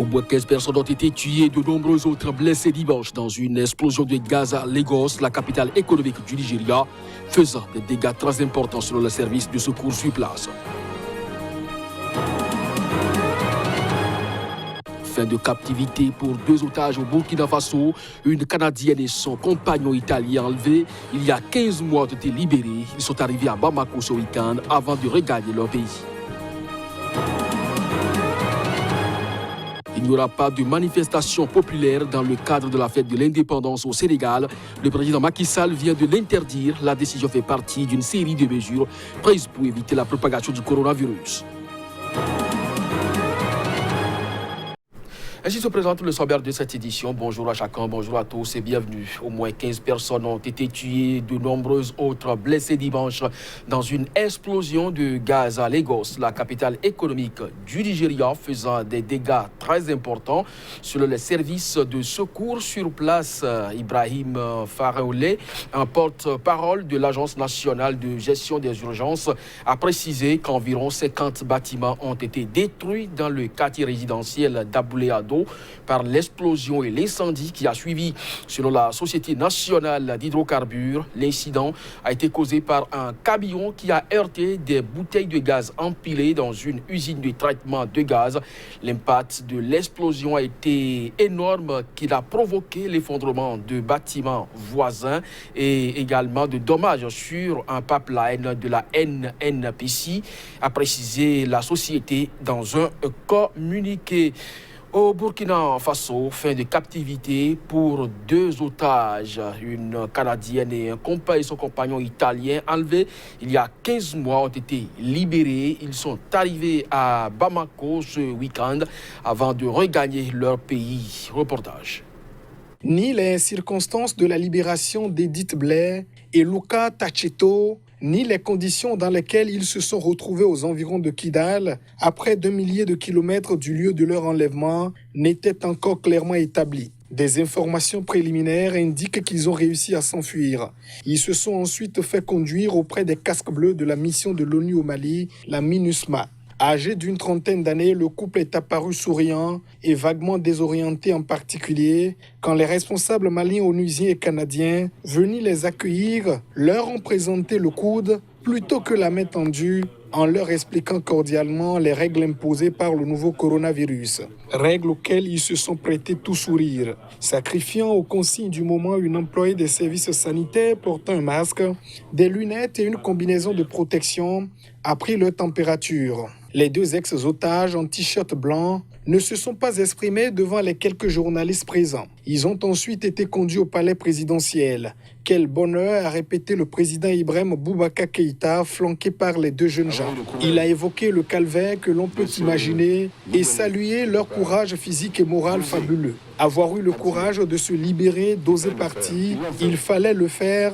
moins 15 personnes ont été tuées et de nombreux autres blessés dimanche dans une explosion de gaz à Lagos, la capitale économique du Nigeria, faisant des dégâts très importants selon le service de secours sur place. Fin de captivité pour 2 otages au Burkina Faso. Une Canadienne et son compagnon italien enlevés il y a 15 mois ont été libérés. Ils sont arrivés à Bamako ce week-end avant de regagner leur pays. Il n'y aura pas de manifestation populaire dans le cadre de la fête de l'indépendance au Sénégal. Le président Macky Sall vient de l'interdire. La décision fait partie d'une série de mesures prises pour éviter la propagation du coronavirus. Ainsi se présente le sommaire de cette édition. Bonjour à chacun, bonjour à tous et bienvenue. Au moins 15 personnes ont été tuées, de nombreuses autres blessées dimanche dans une explosion de gaz à Lagos, la capitale économique du Nigeria, faisant des dégâts très importants. Selon les services de secours sur place, Ibrahim Faraoulé, un porte-parole de l'Agence nationale de gestion des urgences, a précisé qu'environ 50 bâtiments ont été détruits dans le quartier résidentiel d'Abouléado par l'explosion et l'incendie qui a suivi. Selon la Société nationale d'hydrocarbures, l'incident a été causé par un camion qui a heurté des bouteilles de gaz empilées dans une usine de traitement de gaz. L'impact de l'explosion a été énorme, qui a provoqué l'effondrement de bâtiments voisins et également de dommages sur un pipeline de la NNPC, a précisé la société dans un communiqué. Au Burkina Faso, fin de captivité pour 2 otages, une Canadienne et son compagnon italien enlevés il y a 15 mois ont été libérés. Ils sont arrivés à Bamako ce week-end avant de regagner leur pays. Reportage. Ni les circonstances de la libération d'Edith Blais et Luca Tacheto, ni les conditions dans lesquelles ils se sont retrouvés aux environs de Kidal, à près d'1 millier de kilomètres du lieu de leur enlèvement, n'étaient encore clairement établies. Des informations préliminaires indiquent qu'ils ont réussi à s'enfuir. Ils se sont ensuite fait conduire auprès des casques bleus de la mission de l'ONU au Mali, la MINUSMA. Âgé d'une trentaine d'années, le couple est apparu souriant et vaguement désorienté en particulier quand les responsables maliens, onusiens et canadiens, venus les accueillir, leur ont présenté le coude plutôt que la main tendue, en leur expliquant cordialement les règles imposées par le nouveau coronavirus. Règles auxquelles ils se sont prêtés tout sourire, sacrifiant aux consignes du moment une employée des services sanitaires portant un masque, des lunettes et une combinaison de protection a pris leur température. Les 2 ex-otages en t-shirt blanc ne se sont pas exprimés devant les quelques journalistes présents. Ils ont ensuite été conduits au palais présidentiel. Quel bonheur, a répété le président Ibrahim Boubacar Keïta, flanqué par les 2 jeunes gens. Il a évoqué le calvaire que l'on peut imaginer et salué leur courage physique et moral fabuleux. Avoir eu le courage de se libérer, d'oser partir, il fallait le faire.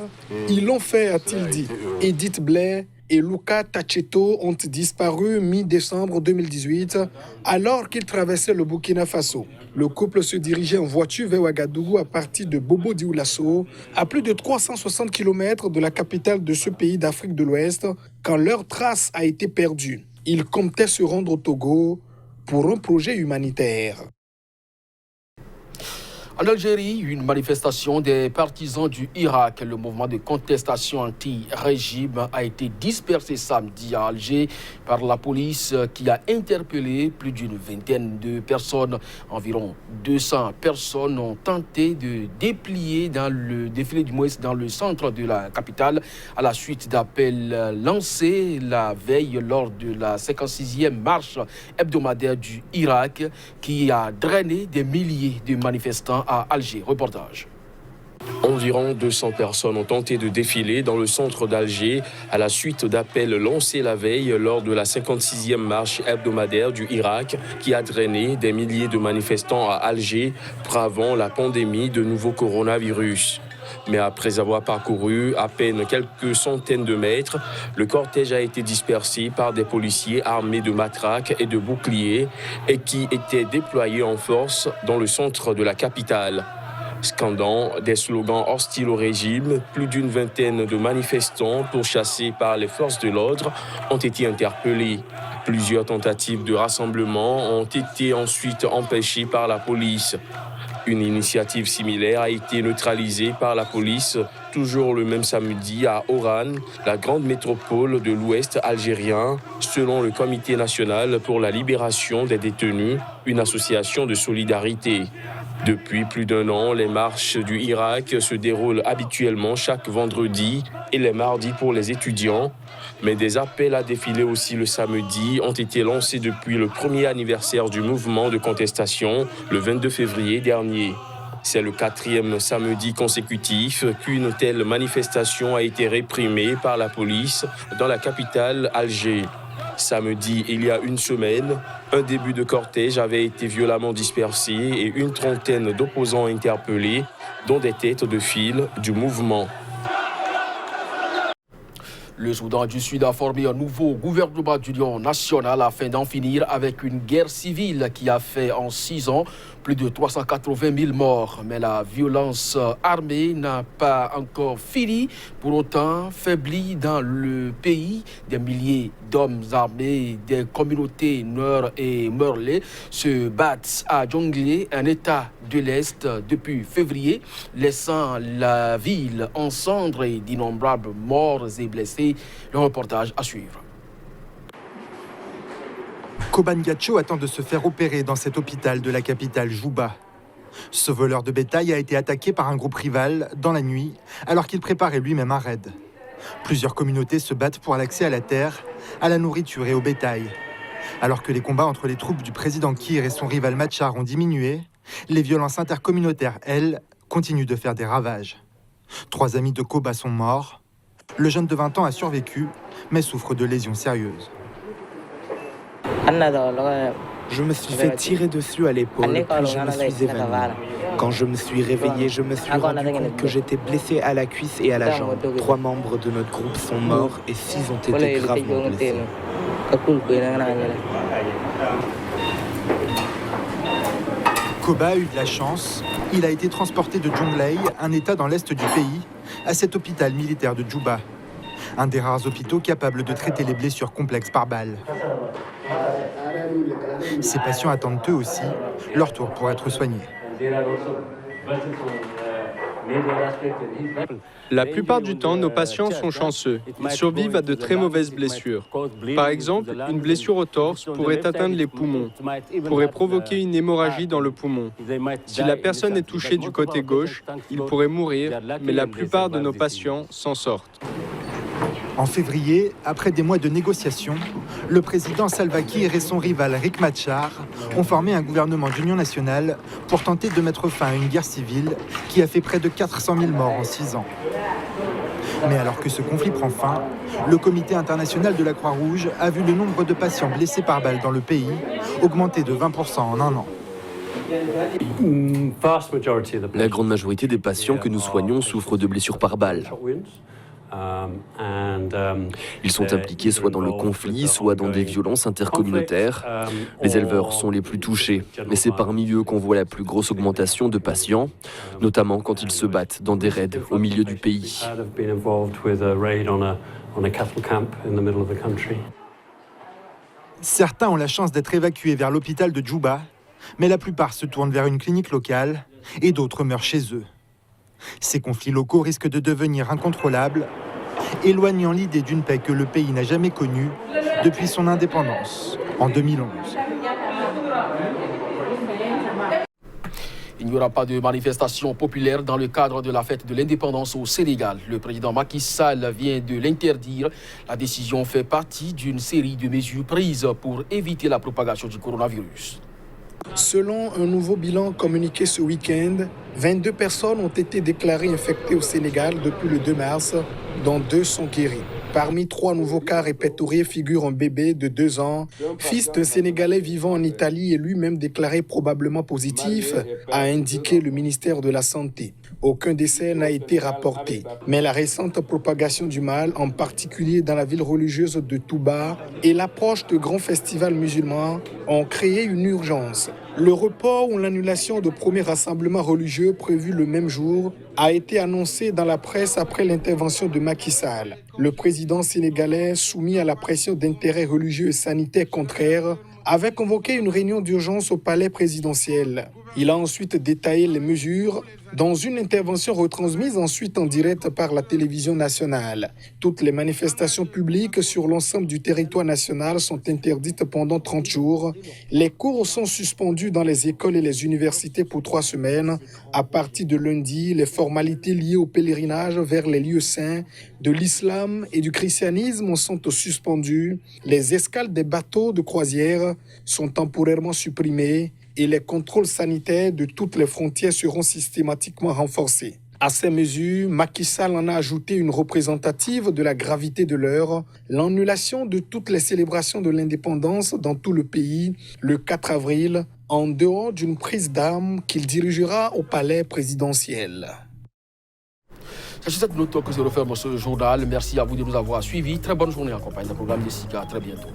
Ils l'ont fait, a-t-il dit. Edith Blais et Luca Tacheto ont disparu mi-décembre 2018 alors qu'ils traversaient le Burkina Faso. Le couple se dirigeait en voiture vers Ouagadougou à partir de Bobo Dioulasso, à plus de 360 km de la capitale de ce pays d'Afrique de l'Ouest, quand leur trace a été perdue. Ils comptaient se rendre au Togo pour un projet humanitaire. En Algérie, une manifestation des partisans du Irak, le mouvement de contestation anti-régime, a été dispersé samedi à Alger par la police qui a interpellé plus d'une vingtaine de personnes. Environ 200 personnes ont tenté de défiler dans le centre de la capitale à la suite d'appels lancés la veille lors de la 56e marche hebdomadaire du Irak qui a drainé des milliers de manifestants à Alger. Reportage. Environ 200 personnes ont tenté de défiler dans le centre d'Alger à la suite d'appels lancés la veille lors de la 56e marche hebdomadaire du Irak qui a drainé des milliers de manifestants à Alger bravant la pandémie de nouveau coronavirus. Mais après avoir parcouru à peine quelques centaines de mètres, le cortège a été dispersé par des policiers armés de matraques et de boucliers et qui étaient déployés en force dans le centre de la capitale. Scandant des slogans hostiles au régime, plus d'une vingtaine de manifestants pourchassés par les forces de l'ordre ont été interpellés. Plusieurs tentatives de rassemblement ont été ensuite empêchées par la police. Une initiative similaire a été neutralisée par la police, toujours le même samedi à Oran, la grande métropole de l'Ouest algérien, selon le Comité national pour la libération des détenus, une association de solidarité. Depuis plus d'un an, les marches du Irak se déroulent habituellement chaque vendredi et les mardis pour les étudiants. Mais des appels à défiler aussi le samedi ont été lancés depuis le premier anniversaire du mouvement de contestation, le 22 février dernier. C'est le 4e samedi consécutif qu'une telle manifestation a été réprimée par la police dans la capitale, Alger. Samedi, il y a une semaine, un début de cortège avait été violemment dispersé et une trentaine d'opposants interpellés, dont des têtes de file du mouvement. Le Soudan du Sud a formé un nouveau gouvernement d'union nationale afin d'en finir avec une guerre civile qui a fait en 6 ans plus de 380 000 morts. Mais la violence armée n'a pas encore fini. Pour autant, faibli dans le pays, des milliers d'hommes armés des communautés Nord et Merlé se battent à Jonglei, un état de l'Est, depuis février, laissant la ville en cendres et d'innombrables morts et blessés. Le reportage à suivre. Koban Gacho attend de se faire opérer dans cet hôpital de la capitale Juba. Ce voleur de bétail a été attaqué par un groupe rival dans la nuit, alors qu'il préparait lui-même un raid. Plusieurs communautés se battent pour l'accès à la terre, à la nourriture et au bétail. Alors que les combats entre les troupes du président Kiir et son rival Machar ont diminué, les violences intercommunautaires, elles, continuent de faire des ravages. 3 amis de Koba sont morts. Le jeune de 20 ans a survécu, mais souffre de lésions sérieuses. Je me suis fait tirer dessus à l'épaule, puis je me suis évanoui. Quand je me suis réveillé, je me suis rendu compte que j'étais blessé à la cuisse et à la jambe. 3 membres de notre groupe sont morts et 6 ont été gravement blessés. Koba a eu de la chance. Il a été transporté de Jonglei, un état dans l'est du pays, à cet hôpital militaire de Juba. Un des rares hôpitaux capables de traiter les blessures complexes par balle. Ces patients attendent eux aussi leur tour pour être soignés. La plupart du temps, nos patients sont chanceux. Ils survivent à de très mauvaises blessures. Par exemple, une blessure au torse pourrait atteindre les poumons, pourrait provoquer une hémorragie dans le poumon. Si la personne est touchée du côté gauche, il pourrait mourir, mais la plupart de nos patients s'en sortent. En février, après des mois de négociations, le président Salva Kiir et son rival Riek Machar ont formé un gouvernement d'union nationale pour tenter de mettre fin à une guerre civile qui a fait près de 400 000 morts en 6 ans. Mais alors que ce conflit prend fin, le Comité international de la Croix-Rouge a vu le nombre de patients blessés par balle dans le pays augmenter de 20% en 1 an. La grande majorité des patients que nous soignons souffrent de blessures par balle. Ils sont impliqués soit dans le conflit, soit dans des violences intercommunautaires. Les éleveurs sont les plus touchés, mais c'est parmi eux qu'on voit la plus grosse augmentation de patients, notamment quand ils se battent dans des raids au milieu du pays. Certains ont la chance d'être évacués vers l'hôpital de Juba, mais la plupart se tournent vers une clinique locale et d'autres meurent chez eux. Ces conflits locaux risquent de devenir incontrôlables, éloignant l'idée d'une paix que le pays n'a jamais connue depuis son indépendance, en 2011. Il n'y aura pas de manifestation populaire dans le cadre de la fête de l'indépendance au Sénégal. Le président Macky Sall vient de l'interdire. La décision fait partie d'une série de mesures prises pour éviter la propagation du coronavirus. Selon un nouveau bilan communiqué ce week-end, 22 personnes ont été déclarées infectées au Sénégal depuis le 2 mars, dont 2 sont guéries. Parmi 3 nouveaux cas répertoriés figure un bébé de 2 ans, fils d'un Sénégalais vivant en Italie et lui-même déclaré probablement positif, a indiqué le ministère de la Santé. Aucun décès n'a été rapporté. Mais la récente propagation du mal, en particulier dans la ville religieuse de Touba, et l'approche de grands festivals musulmans ont créé une urgence. Le report ou l'annulation de premiers rassemblements religieux prévus le même jour a été annoncé dans la presse après l'intervention de Macky Sall. Le président sénégalais, soumis à la pression d'intérêts religieux et sanitaires contraires, avait convoqué une réunion d'urgence au palais présidentiel. Il a ensuite détaillé les mesures dans une intervention retransmise ensuite en direct par la télévision nationale. Toutes les manifestations publiques sur l'ensemble du territoire national sont interdites pendant 30 jours. Les cours sont suspendus dans les écoles et les universités pour 3 semaines. À partir de lundi, les formalités liées au pèlerinage vers les lieux saints de l'islam et du christianisme sont suspendues. Les escales des bateaux de croisière sont temporairement supprimées et les contrôles sanitaires de toutes les frontières seront systématiquement renforcés. À ces mesures, Macky Sall en a ajouté une représentative de la gravité de l'heure, l'annulation de toutes les célébrations de l'indépendance dans tout le pays le 4 avril, en dehors d'une prise d'armes qu'il dirigera au palais présidentiel. C'est sur cette note que je referme ce journal. Merci à vous de nous avoir suivis. Très bonne journée en compagnie d'un programme de SICA. À très bientôt.